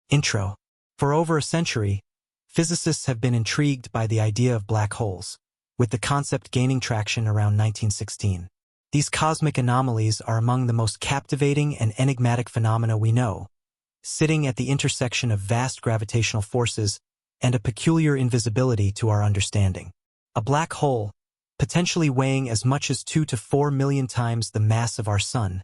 Intro. For over a century, physicists have been intrigued by the idea of black holes, with the concept gaining traction around 1916. These cosmic anomalies are among the most captivating and enigmatic phenomena we know, sitting at the intersection of vast gravitational forces and a peculiar invisibility to our understanding. A black hole, potentially weighing as much as 2 to 4 million times the mass of our Sun,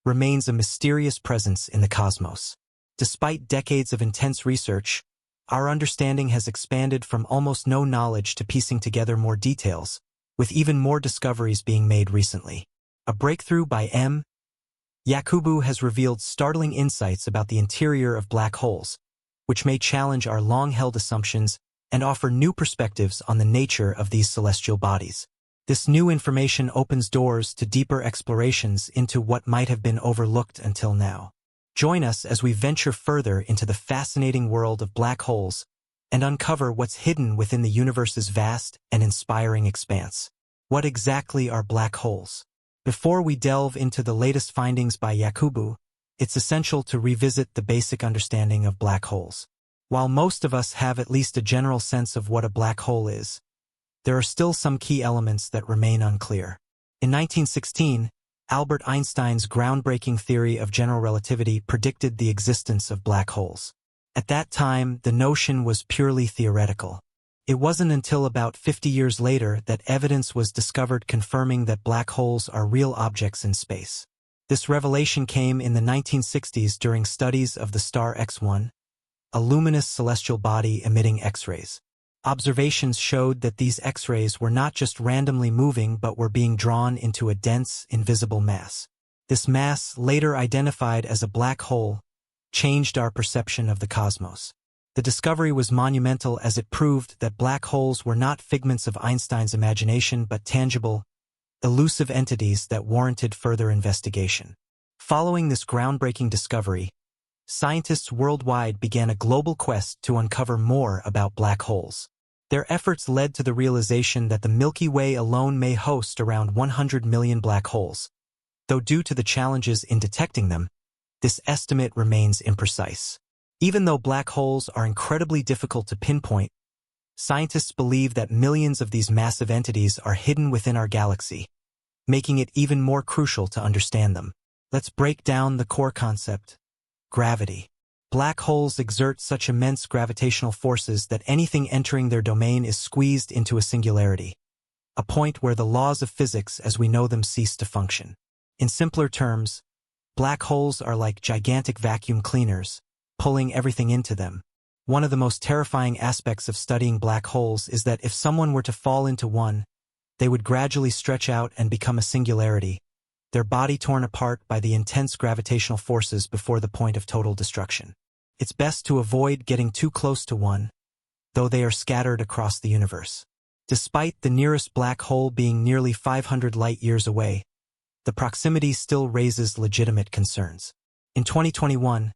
remains a mysterious presence in the cosmos. Despite decades of intense research, our understanding has expanded from almost no knowledge to piecing together more details, with even more discoveries being made recently. A breakthrough by Michio Kaku has revealed startling insights about the interior of black holes, which may challenge our long-held assumptions and offer new perspectives on the nature of these celestial bodies. This new information opens doors to deeper explorations into what might have been overlooked until now. Join us as we venture further into the fascinating world of black holes and uncover what's hidden within the universe's vast and inspiring expanse. What exactly are black holes? Before we delve into the latest findings by Kaku, it's essential to revisit the basic understanding of black holes. While most of us have at least a general sense of what a black hole is, there are still some key elements that remain unclear. In 1916, Albert Einstein's groundbreaking theory of general relativity predicted the existence of black holes. At that time, the notion was purely theoretical. It wasn't until about 50 years later that evidence was discovered confirming that black holes are real objects in space. This revelation came in the 1960s during studies of the star X1, a luminous celestial body emitting X-rays. Observations showed that these X-rays were not just randomly moving but were being drawn into a dense, invisible mass. This mass, later identified as a black hole, changed our perception of the cosmos. The discovery was monumental as it proved that black holes were not figments of Einstein's imagination but tangible, elusive entities that warranted further investigation. Following this groundbreaking discovery, scientists worldwide began a global quest to uncover more about black holes. Their efforts led to the realization that the Milky Way alone may host around 100 million black holes. Though due to the challenges in detecting them, this estimate remains imprecise. Even though black holes are incredibly difficult to pinpoint, scientists believe that millions of these massive entities are hidden within our galaxy, making it even more crucial to understand them. Let's break down the core concept: gravity. Black holes exert such immense gravitational forces that anything entering their domain is squeezed into a singularity, a point where the laws of physics as we know them cease to function. In simpler terms, black holes are like gigantic vacuum cleaners, pulling everything into them. One of the most terrifying aspects of studying black holes is that if someone were to fall into one, they would gradually stretch out and become a singularity, their body torn apart by the intense gravitational forces before the point of total destruction. It's best to avoid getting too close to one, though they are scattered across the universe. Despite the nearest black hole being nearly 500 light-years away, the proximity still raises legitimate concerns. In 2021,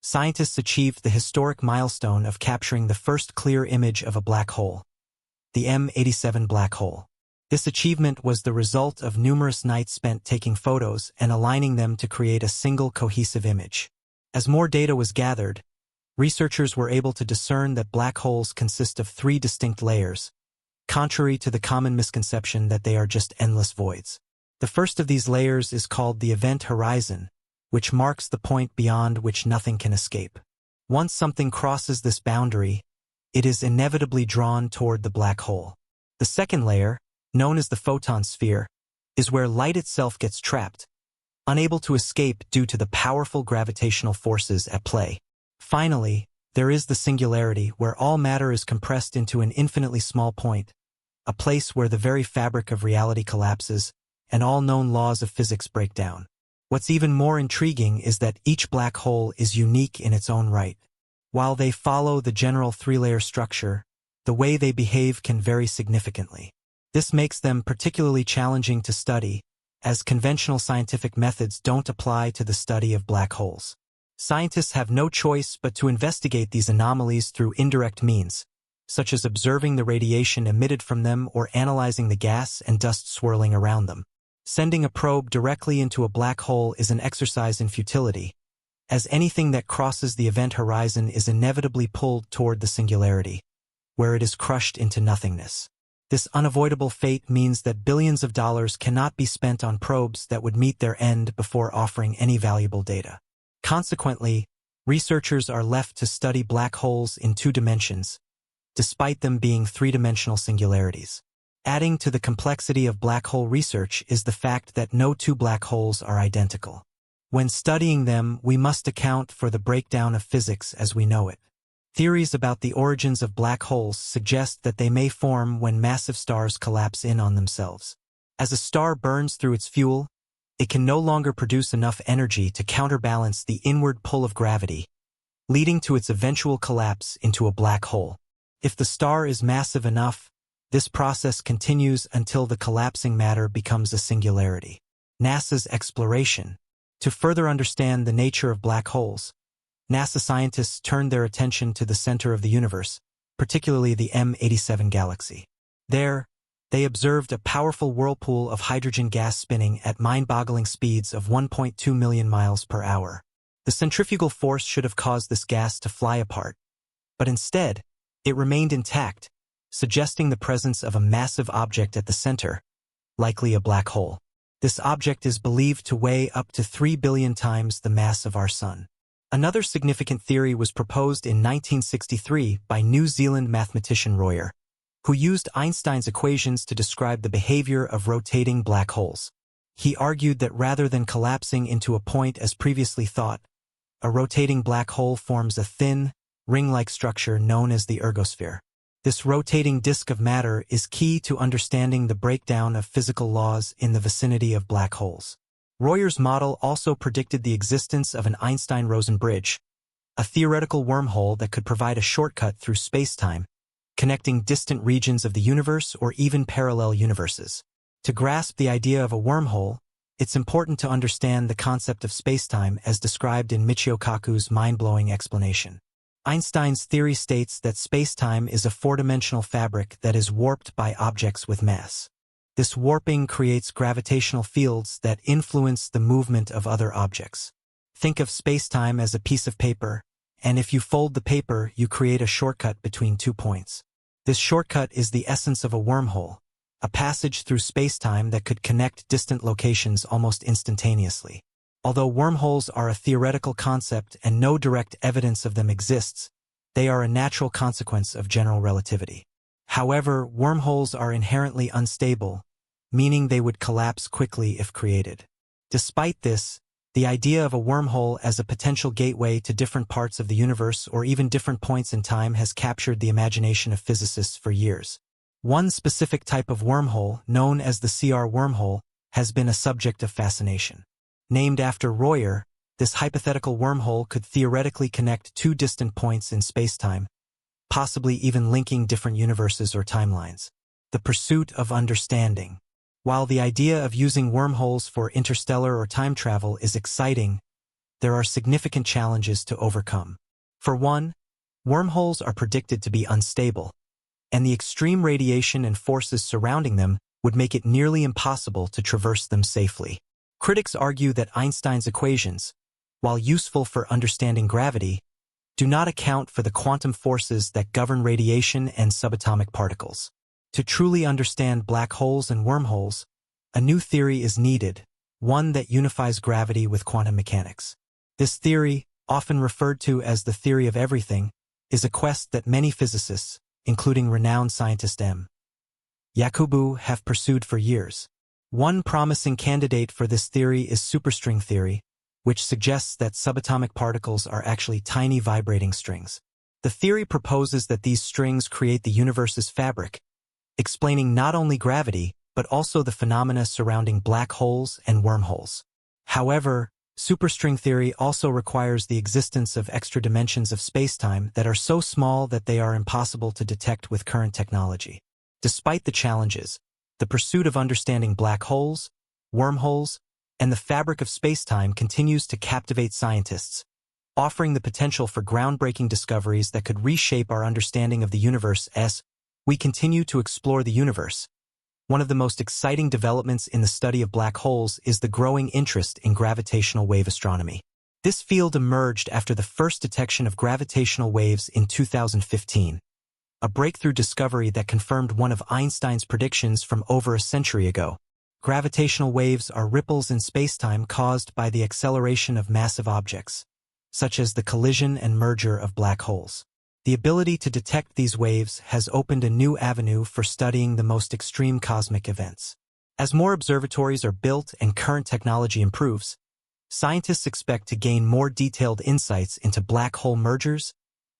scientists achieved the historic milestone of capturing the first clear image of a black hole, the M87 black hole. This achievement was the result of numerous nights spent taking photos and aligning them to create a single cohesive image. As more data was gathered, researchers were able to discern that black holes consist of 3 distinct layers, contrary to the common misconception that they are just endless voids. The first of these layers is called the event horizon, which marks the point beyond which nothing can escape. Once something crosses this boundary, it is inevitably drawn toward the black hole. The second layer, known as the photon sphere, is where light itself gets trapped, unable to escape due to the powerful gravitational forces at play. Finally, there is the singularity, where all matter is compressed into an infinitely small point, a place where the very fabric of reality collapses and all known laws of physics break down. What's even more intriguing is that each black hole is unique in its own right. While they follow the general 3-layer structure, the way they behave can vary significantly. This makes them particularly challenging to study, as conventional scientific methods don't apply to the study of black holes. Scientists have no choice but to investigate these anomalies through indirect means, such as observing the radiation emitted from them or analyzing the gas and dust swirling around them. Sending a probe directly into a black hole is an exercise in futility, as anything that crosses the event horizon is inevitably pulled toward the singularity, where it is crushed into nothingness. This unavoidable fate means that billions of dollars cannot be spent on probes that would meet their end before offering any valuable data. Consequently, researchers are left to study black holes in 2 dimensions, despite them being 3-dimensional singularities. Adding to the complexity of black hole research is the fact that no 2 black holes are identical. When studying them, we must account for the breakdown of physics as we know it. Theories about the origins of black holes suggest that they may form when massive stars collapse in on themselves. As a star burns through its fuel, it can no longer produce enough energy to counterbalance the inward pull of gravity, leading to its eventual collapse into a black hole. If the star is massive enough, this process continues until the collapsing matter becomes a singularity. NASA's exploration. To further understand the nature of black holes, NASA scientists turned their attention to the center of the universe, particularly the M87 galaxy. There, they observed a powerful whirlpool of hydrogen gas spinning at mind-boggling speeds of 1.2 million miles per hour. The centrifugal force should have caused this gas to fly apart, but instead, it remained intact, suggesting the presence of a massive object at the center, likely a black hole. This object is believed to weigh up to 3 billion times the mass of our Sun. Another significant theory was proposed in 1963 by New Zealand mathematician Royer, who used Einstein's equations to describe the behavior of rotating black holes. He argued that rather than collapsing into a point as previously thought, a rotating black hole forms a thin, ring-like structure known as the ergosphere. This rotating disk of matter is key to understanding the breakdown of physical laws in the vicinity of black holes. Royer's model also predicted the existence of an Einstein-Rosen bridge, a theoretical wormhole that could provide a shortcut through space-time, connecting distant regions of the universe or even parallel universes. To grasp the idea of a wormhole, it's important to understand the concept of space-time as described in Michio Kaku's mind-blowing explanation. Einstein's theory states that space-time is a 4-dimensional fabric that is warped by objects with mass. This warping creates gravitational fields that influence the movement of other objects. Think of space-time as a piece of paper, and if you fold the paper, you create a shortcut between 2 points. This shortcut is the essence of a wormhole, a passage through space-time that could connect distant locations almost instantaneously. Although wormholes are a theoretical concept and no direct evidence of them exists, they are a natural consequence of general relativity. However, wormholes are inherently unstable, meaning they would collapse quickly if created. Despite this, the idea of a wormhole as a potential gateway to different parts of the universe or even different points in time has captured the imagination of physicists for years. One specific type of wormhole, known as the CR wormhole, has been a subject of fascination. Named after Royer, this hypothetical wormhole could theoretically connect 2 distant points in spacetime, possibly even linking different universes or timelines. The pursuit of understanding. While the idea of using wormholes for interstellar or time travel is exciting, there are significant challenges to overcome. For one, wormholes are predicted to be unstable, and the extreme radiation and forces surrounding them would make it nearly impossible to traverse them safely. Critics argue that Einstein's equations, while useful for understanding gravity, do not account for the quantum forces that govern radiation and subatomic particles. To truly understand black holes and wormholes, a new theory is needed, one that unifies gravity with quantum mechanics. This theory, often referred to as the theory of everything, is a quest that many physicists, including renowned scientist M. Kaku, have pursued for years. One promising candidate for this theory is superstring theory, which suggests that subatomic particles are actually tiny vibrating strings. The theory proposes that these strings create the universe's fabric, explaining not only gravity, but also the phenomena surrounding black holes and wormholes. However, superstring theory also requires the existence of extra dimensions of spacetime that are so small that they are impossible to detect with current technology. Despite the challenges, the pursuit of understanding black holes, wormholes, and the fabric of spacetime continues to captivate scientists, offering the potential for groundbreaking discoveries that could reshape our understanding of the universe as we continue to explore the universe. One of the most exciting developments in the study of black holes is the growing interest in gravitational wave astronomy. This field emerged after the first detection of gravitational waves in 2015, a breakthrough discovery that confirmed one of Einstein's predictions from over a century ago. Gravitational waves are ripples in spacetime caused by the acceleration of massive objects, such as the collision and merger of black holes. The ability to detect these waves has opened a new avenue for studying the most extreme cosmic events. As more observatories are built and current technology improves, scientists expect to gain more detailed insights into black hole mergers,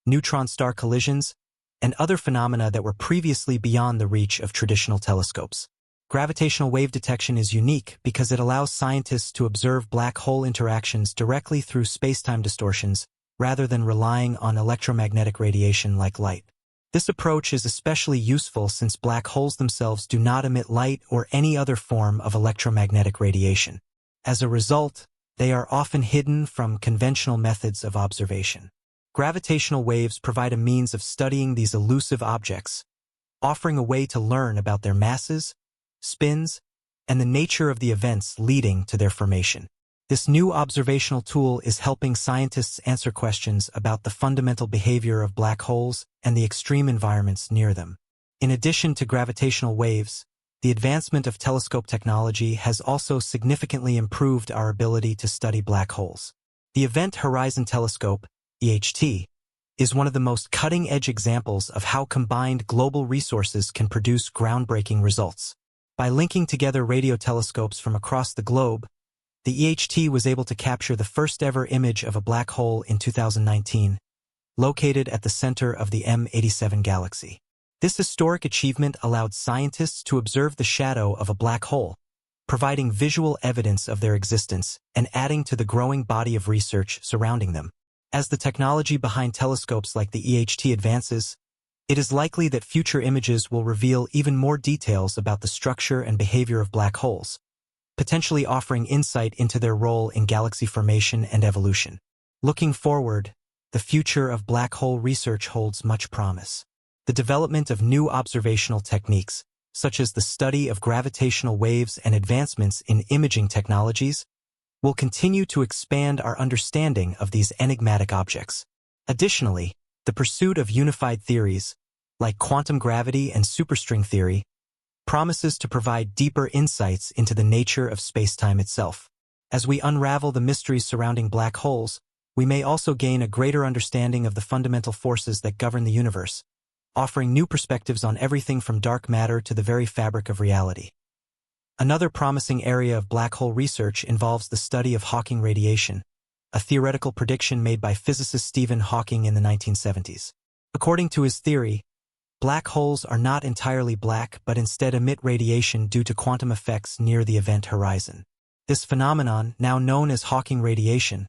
neutron star collisions, and other phenomena that were previously beyond the reach of traditional telescopes. Gravitational wave detection is unique because it allows scientists to observe black hole interactions directly through spacetime distortions rather than relying on electromagnetic radiation like light. This approach is especially useful since black holes themselves do not emit light or any other form of electromagnetic radiation. As a result, they are often hidden from conventional methods of observation. Gravitational waves provide a means of studying these elusive objects, offering a way to learn about their masses, spins, and the nature of the events leading to their formation. This new observational tool is helping scientists answer questions about the fundamental behavior of black holes and the extreme environments near them. In addition to gravitational waves, the advancement of telescope technology has also significantly improved our ability to study black holes. The Event Horizon Telescope, EHT, is one of the most cutting-edge examples of how combined global resources can produce groundbreaking results. By linking together radio telescopes from across the globe, the EHT was able to capture the first-ever image of a black hole in 2019, located at the center of the M87 galaxy. This historic achievement allowed scientists to observe the shadow of a black hole, providing visual evidence of their existence and adding to the growing body of research surrounding them. As the technology behind telescopes like the EHT advances, it is likely that future images will reveal even more details about the structure and behavior of black holes, potentially offering insight into their role in galaxy formation and evolution. Looking forward, the future of black hole research holds much promise. The development of new observational techniques, such as the study of gravitational waves and advancements in imaging technologies, will continue to expand our understanding of these enigmatic objects. Additionally, the pursuit of unified theories, like quantum gravity and superstring theory, promises to provide deeper insights into the nature of spacetime itself. As we unravel the mysteries surrounding black holes, we may also gain a greater understanding of the fundamental forces that govern the universe, offering new perspectives on everything from dark matter to the very fabric of reality. Another promising area of black hole research involves the study of Hawking radiation, a theoretical prediction made by physicist Stephen Hawking in the 1970s. According to his theory, black holes are not entirely black but instead emit radiation due to quantum effects near the event horizon. This phenomenon, now known as Hawking radiation,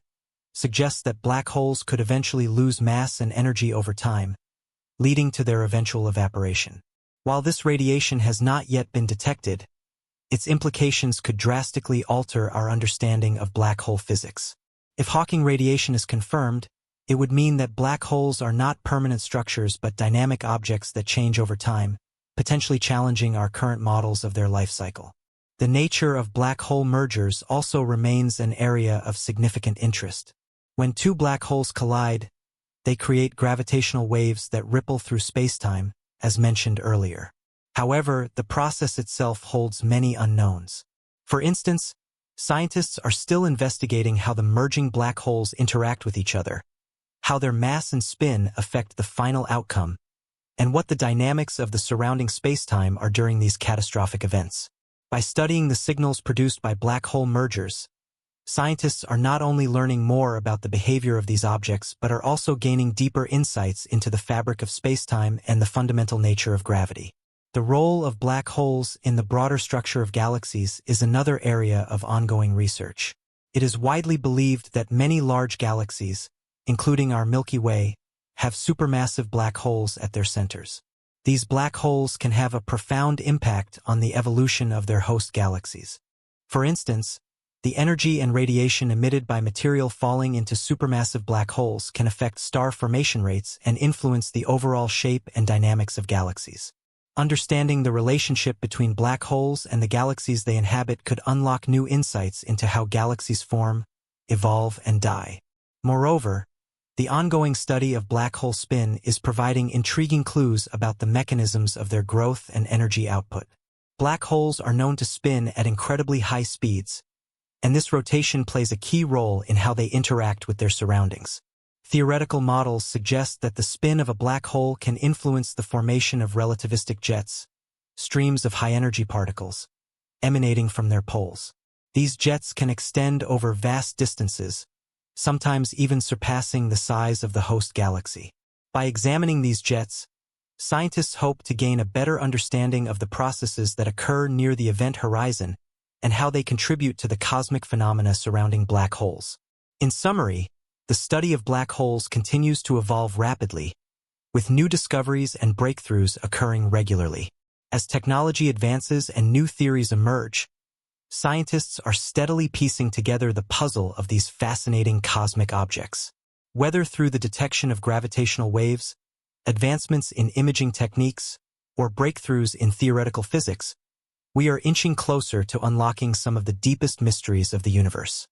suggests that black holes could eventually lose mass and energy over time, leading to their eventual evaporation. While this radiation has not yet been detected, its implications could drastically alter our understanding of black hole physics. If Hawking radiation is confirmed, it would mean that black holes are not permanent structures but dynamic objects that change over time, potentially challenging our current models of their life cycle. The nature of black hole mergers also remains an area of significant interest. When two black holes collide, they create gravitational waves that ripple through spacetime, as mentioned earlier. However, the process itself holds many unknowns. For instance, scientists are still investigating how the merging black holes interact with each other, how their mass and spin affect the final outcome, and what the dynamics of the surrounding spacetime are during these catastrophic events. By studying the signals produced by black hole mergers, scientists are not only learning more about the behavior of these objects but are also gaining deeper insights into the fabric of spacetime and the fundamental nature of gravity. The role of black holes in the broader structure of galaxies is another area of ongoing research. It is widely believed that many large galaxies, including our Milky Way, have supermassive black holes at their centers. These black holes can have a profound impact on the evolution of their host galaxies. For instance, the energy and radiation emitted by material falling into supermassive black holes can affect star formation rates and influence the overall shape and dynamics of galaxies. Understanding the relationship between black holes and the galaxies they inhabit could unlock new insights into how galaxies form, evolve, and die. Moreover, the ongoing study of black hole spin is providing intriguing clues about the mechanisms of their growth and energy output. Black holes are known to spin at incredibly high speeds, and this rotation plays a key role in how they interact with their surroundings. Theoretical models suggest that the spin of a black hole can influence the formation of relativistic jets, streams of high-energy particles, emanating from their poles. These jets can extend over vast distances, sometimes even surpassing the size of the host galaxy. By examining these jets, scientists hope to gain a better understanding of the processes that occur near the event horizon and how they contribute to the cosmic phenomena surrounding black holes. In summary, the study of black holes continues to evolve rapidly, with new discoveries and breakthroughs occurring regularly. As technology advances and new theories emerge, scientists are steadily piecing together the puzzle of these fascinating cosmic objects. Whether through the detection of gravitational waves, advancements in imaging techniques, or breakthroughs in theoretical physics, we are inching closer to unlocking some of the deepest mysteries of the universe.